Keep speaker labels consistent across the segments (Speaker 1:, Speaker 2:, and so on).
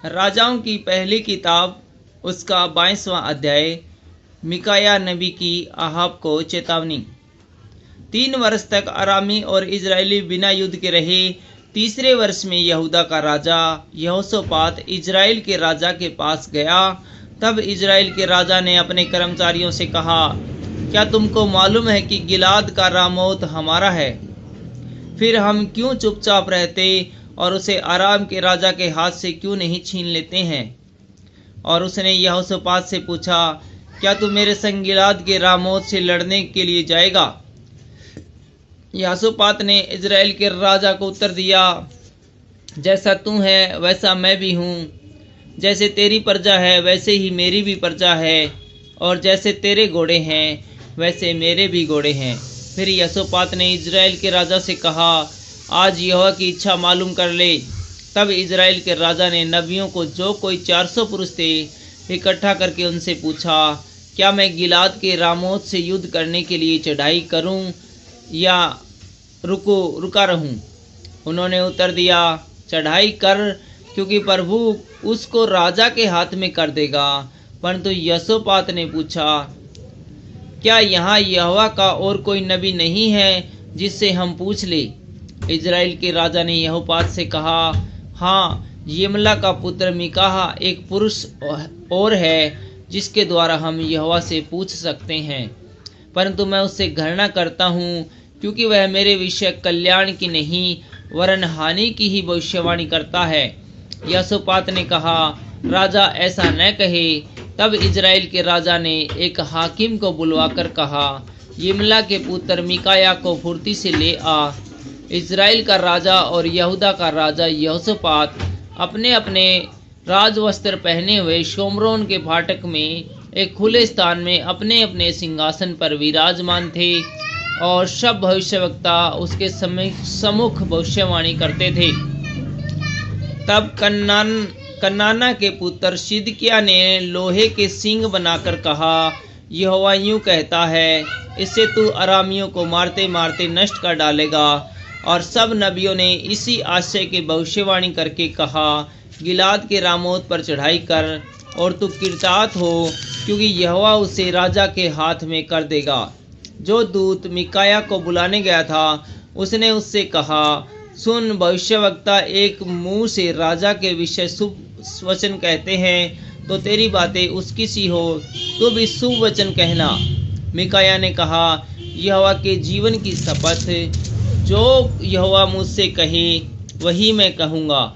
Speaker 1: राजाओं की पहली किताब उसका 22वां अध्याय। मिकाया नबी की आहाब को चेतावनी। 3 वर्ष तक अरामी और इजरायली बिना युद्ध के रहे। तीसरे वर्ष में यहूदा का राजा यहोशापात इजराइल के राजा के पास गया। तब इजराइल के राजा ने अपने कर्मचारियों से कहा, क्या तुमको मालूम है कि गिलाद का रामोत हमारा है? फिर हम क्यों चुपचाप रहते और उसे अराम के राजा के हाथ से क्यों नहीं छीन लेते हैं? और उसने यहोशापात से पूछा, क्या तू मेरे संग गिलाद के रामोत से लड़ने के लिए जाएगा? यहोशापात ने इजराइल के राजा को उत्तर दिया, जैसा तू है वैसा मैं भी हूँ, जैसे तेरी प्रजा है वैसे ही मेरी भी प्रजा है, और जैसे तेरे घोड़े हैं वैसे मेरे भी घोड़े हैं। फिर यहोशापात ने इजराइल के राजा से कहा, आज यहोवा की इच्छा मालूम कर ले। तब इजराइल के राजा ने नबियों को, जो कोई 400 पुरुष थे, इकट्ठा करके उनसे पूछा, क्या मैं गिलाद के रामोत से युद्ध करने के लिए चढ़ाई करूं या रुका रहूं? उन्होंने उत्तर दिया, चढ़ाई कर, क्योंकि प्रभु उसको राजा के हाथ में कर देगा। परंतु यहोशापात ने पूछा, क्या यहाँ यहोवा का और कोई नबी नहीं है जिससे हम पूछ ले? इजराइल के राजा ने यहोशापात से कहा, हाँ, यिमला का पुत्र मीकाहा एक पुरुष और है जिसके द्वारा हम यहोवा से पूछ सकते हैं, परंतु मैं उससे घृणा करता हूँ, क्योंकि वह मेरे विषय कल्याण की नहीं वरन हानि की ही भविष्यवाणी करता है। यहोशापात ने कहा, राजा ऐसा न कहे। तब इजराइल के राजा ने एक हाकिम को बुलवाकर कहा, यिमला के पुत्र मिकाया को फुर्ती से ले आ। इजराइल का राजा और यहूदा का राजा यहोशापात अपने अपने राजवस्त्र पहने हुए शोम्रोन के फाटक में एक खुले स्थान में अपने अपने सिंहासन पर विराजमान थे, और सब भविष्यवक्ता उसके सम्मुख भविष्यवाणी करते थे। तब कन्नाना के पुत्र सिदकिय्याह ने लोहे के सींग बनाकर कहा, यहोवा यूं कहता है, इससे तू अरामियों को मारते मारते नष्ट कर डालेगा। और सब नबियों ने इसी आशय की भविष्यवाणी करके कहा, गिलाद के रामोत पर चढ़ाई कर और तू किरतात हो, क्योंकि यहोवा उसे राजा के हाथ में कर देगा। जो दूत मिकाया को बुलाने गया था, उसने उससे कहा, सुन, भविष्यवक्ता एक मुंह से राजा के विषय शुभ वचन कहते हैं, तो तेरी बातें उसकी सी हो, तो भी शुभ वचन कहना। मिकाया ने कहा, यहोवा के जीवन की शपथ, जो यहोवा मुझसे कहे वही मैं कहूँगा।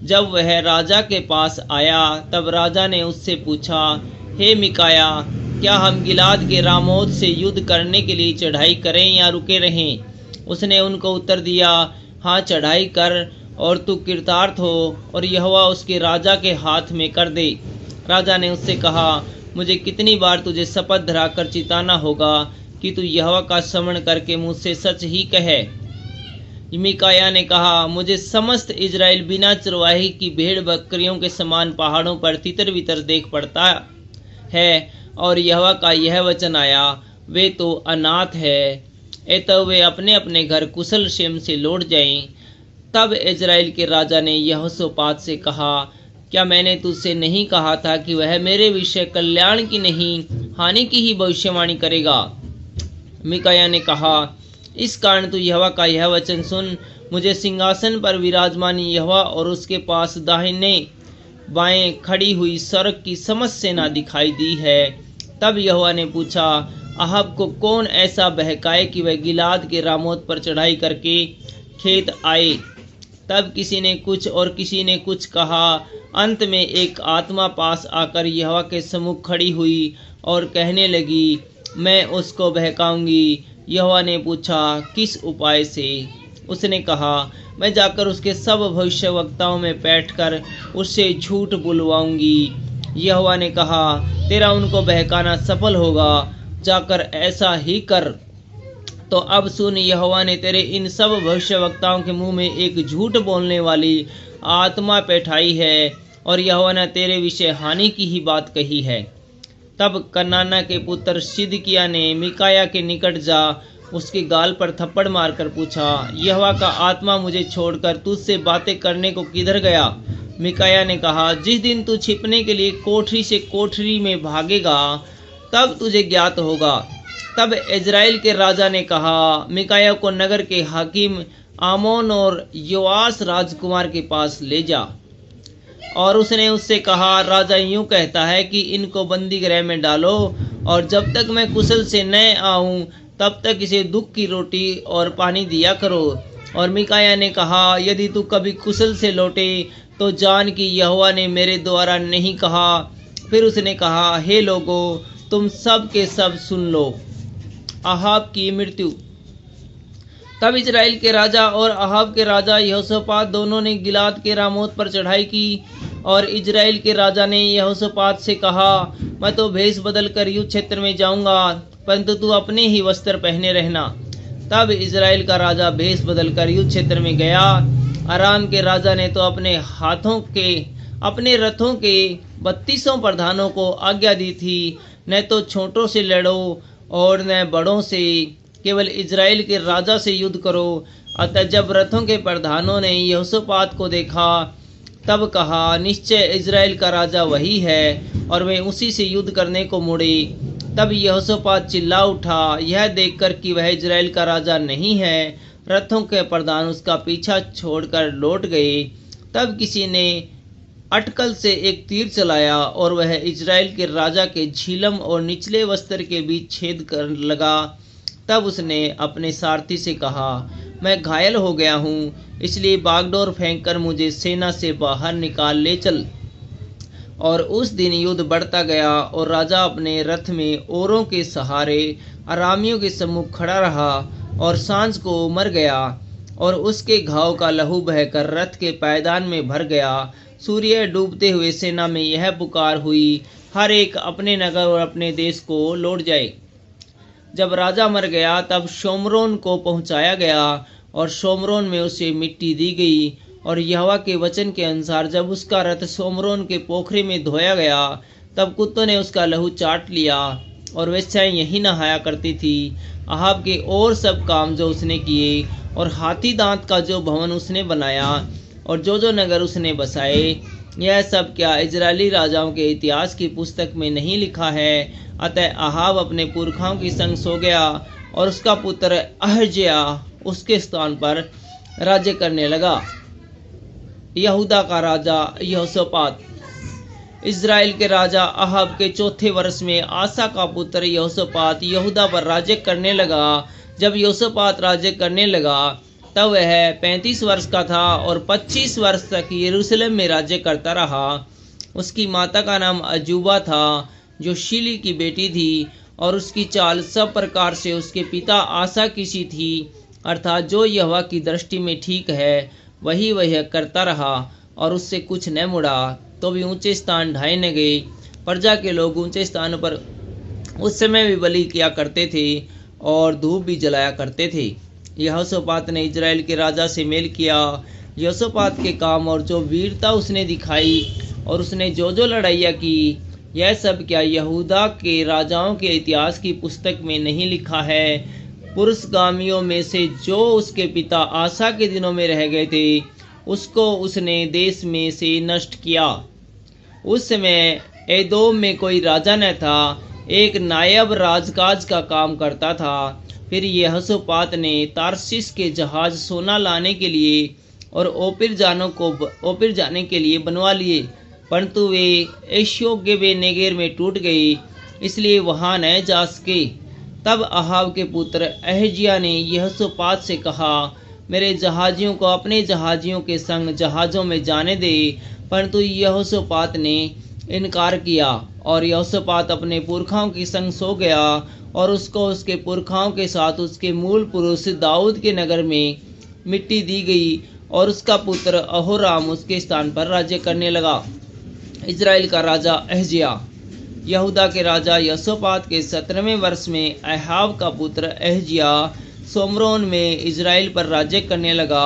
Speaker 1: जब वह राजा के पास आया, तब राजा ने उससे पूछा, हे मिकाया, क्या हम गिलाद के रामोत से युद्ध करने के लिए चढ़ाई करें या रुके रहें? उसने उनको उत्तर दिया, हाँ, चढ़ाई कर और तू किरतार्थ हो, और यहोवा उसके राजा के हाथ में कर दे। राजा ने उससे कहा, मुझे कितनी बार तुझे शपथ धराकर चिताना होगा कि तू यहोवा का स्मरण करके मुझसे सच ही कहे? मिकाया ने कहा, मुझे समस्त इजराइल बिना चरवाही की भेड़ बकरियों के समान पहाड़ों पर तितर बितर देख पड़ता है, और यहोवा का यह वचन आया, वे तो अनाथ है, तो वे अपने अपने घर कुशल क्षेम से लौट जाएं। तब इजराइल के राजा ने यहोशापात से कहा, क्या मैंने तुझसे नहीं कहा था कि वह मेरे विषय कल्याण की नहीं हानि की ही भविष्यवाणी करेगा? मिकाया ने कहा, इस कारण तू यहोवा का यह वचन सुन, मुझे सिंहासन पर विराजमान यहोवा और उसके पास दाहिने बाएं खड़ी हुई स्वर्ग की समस्त सेना दिखाई दी है। तब यहोवा ने पूछा, अहाब को कौन ऐसा बहकाए कि वह गिलाद के रामोत पर चढ़ाई करके खेत आए? तब किसी ने कुछ और किसी ने कुछ कहा। अंत में एक आत्मा पास आकर यहोवा के सम्मुख खड़ी हुई और कहने लगी, मैं उसको बहकाऊंगी। यहोवा ने पूछा, किस उपाय से? उसने कहा, मैं जाकर उसके सब भविष्यवक्ताओं में बैठकर उससे झूठ बुलवाऊंगी। यहोवा ने कहा, तेरा उनको बहकाना सफल होगा, जाकर ऐसा ही कर। तो अब सुन, यहोवा ने तेरे इन सब भविष्यवक्ताओं के मुंह में एक झूठ बोलने वाली आत्मा बैठाई है, और यहोवा ने तेरे विषय हानि की ही बात कही है। तब कन्नाना के पुत्र सिदकिय्याह ने मिकाया के निकट जा उसके गाल पर थप्पड़ मारकर पूछा, यहोवा का आत्मा मुझे छोड़कर तुझसे बातें करने को किधर गया? मिकाया ने कहा, जिस दिन तू छिपने के लिए कोठरी से कोठरी में भागेगा तब तुझे ज्ञात होगा। तब इजराइल के राजा ने कहा, मिकाया को नगर के हाकिम आमोन और योआस राजकुमार के पास ले जा। और उसने उससे कहा, राजा यूं कहता है कि इनको बंदी गृह में डालो और जब तक मैं कुशल से न आऊं तब तक इसे दुख की रोटी और पानी दिया करो। और मिकाया ने कहा, यदि तू कभी कुशल से लौटे तो जान कि यहोवा ने मेरे द्वारा नहीं कहा। फिर उसने कहा, हे लोगों, तुम सब के सब सुन लो। अहाब की मृत्यु। तब इजराइल के राजा और अहाब के राजा यहोशापात दोनों ने गिलाद के रामोत पर चढ़ाई की। और इजराइल के राजा ने यहोशापात से कहा, मैं तो भेष बदल कर युद्ध क्षेत्र में जाऊंगा, परंतु तू अपने ही वस्त्र पहने रहना। तब इजराइल का राजा भेष बदल कर युद्ध क्षेत्र में गया। अराम के राजा ने तो अपने रथों के 32 प्रधानों को आज्ञा दी थी, न तो छोटों से लड़ो और न बड़ों से, केवल इजराइल के राजा से युद्ध करो। अतः जब रथों के प्रधानों ने यहोशापात को देखा तब कहा, निश्चय इजराइल का राजा वही है, और वे उसी से युद्ध करने को मुड़े। तब यहोशापात चिल्ला उठा, यह देखकर कि वह इजराइल का राजा नहीं है। रथों के प्रधान उसका पीछा छोड़कर लौट गए। तब किसी ने अटकल से एक तीर चलाया और वह इजराइल के राजा के झिलम और निचले वस्त्र के बीच छेद कर लगा। तब उसने अपने सारथी से कहा, मैं घायल हो गया हूँ, इसलिए बागडोर फेंककर मुझे सेना से बाहर निकाल ले चल। और उस दिन युद्ध बढ़ता गया और राजा अपने रथ में ओरों के सहारे अरामियों के सम्मुख खड़ा रहा और सांझ को मर गया और उसके घाव का लहू बहकर रथ के पायदान में भर गया। सूर्य डूबते हुए सेना में यह पुकार हुई, हर एक अपने नगर और अपने देश को लौट जाए। जब राजा मर गया तब शोमरोन को पहुंचाया गया और शोमरोन में उसे मिट्टी दी गई। और यहोवा के वचन के अनुसार जब उसका रथ शोमरोन के पोखरे में धोया गया तब कुत्तों ने उसका लहू चाट लिया और वेश्याएं यही नहाया करती थी। अहाब के और सब काम जो उसने किए और हाथी दांत का जो भवन उसने बनाया और जो नगर उसने बसाए, यह सब क्या इजरायली राजाओं के इतिहास की पुस्तक में नहीं लिखा है? अतः अहाब अपने पुरखाओं की संग सो गया और उसका पुत्र अहज्या उसके स्थान पर राज्य करने लगा। यहूदा का राजा यहोशापात। इजराइल के राजा अहाब के चौथे वर्ष में आसा का पुत्र यहोशापात यहूदा पर राज्य करने लगा। जब यहोशापात राज्य करने लगा तब वह 35 वर्ष का था और 25 वर्ष तक यरूशलेम में राज्य करता रहा। उसकी माता का नाम अजूबा था जो शीली की बेटी थी और उसकी चाल सब प्रकार से उसके पिता आसा की सी थी, अर्थात जो यहोवा की दृष्टि में ठीक है वही वह करता रहा और उससे कुछ न मुड़ा। तो भी ऊंचे स्थान ढाए न गए। प्रजा के लोग ऊंचे स्थान पर उस समय भी बलि किया करते थे और धूप भी जलाया करते थे। यहोशापात ने इजराइल के राजा से मेल किया। यहोशापात के काम और जो वीरता उसने दिखाई और उसने जो लड़ाइयाँ की, यह सब क्या यहूदा के राजाओं के इतिहास की पुस्तक में नहीं लिखा है? पुरुषगामियों में से जो उसके पिता आसा के दिनों में रह गए थे, उसको उसने देश में से नष्ट किया। उस समय एदोम में कोई राजा न था, एक नायब राजकाज का काम करता था। फिर यहोशापात ने तारशीश के जहाज सोना लाने के लिए और ओपीर जाने के लिए बनवा लिए, परंतु वे एश्योगेबेनेगेर में टूट गए, इसलिए वहां न जा सके। तब अहाब के पुत्र अहज्या ने यहोशापात से कहा, मेरे जहाजियों को अपने जहाजियों के संग जहाज़ों में जाने दे। परंतु यहोशापात ने इनकार किया और यहोशापात अपने पुरखाओं के संग सो गया और उसको उसके पुरखाओं के साथ उसके मूल पुरुष दाऊद के नगर में मिट्टी दी गई और उसका पुत्र अहोराम उसके स्थान पर राज्य करने लगा। इजराइल का राजा अहज्या। यहूदा के राजा यहोशापात के 17वें वर्ष में अहाब का पुत्र अहज्या सोमरोन में इजराइल पर राज्य करने लगा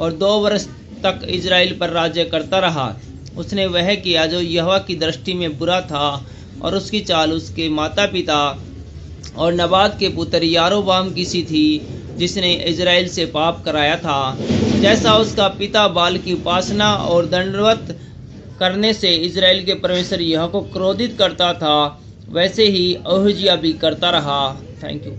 Speaker 1: और 2 वर्ष तक इजराइल पर राज्य करता रहा। उसने वह किया जो यहोवा की दृष्टि में बुरा था और उसकी चाल उसके माता पिता और नबात के पुत्र यारोबाम की सी थी, जिसने इजराइल से पाप कराया था। जैसा उसका पिता बाल की उपासना और दंडवत करने से इजराइल के परमेश्वर यहोवा को क्रोधित करता था, वैसे ही ओहिजिया भी करता रहा। Thank you.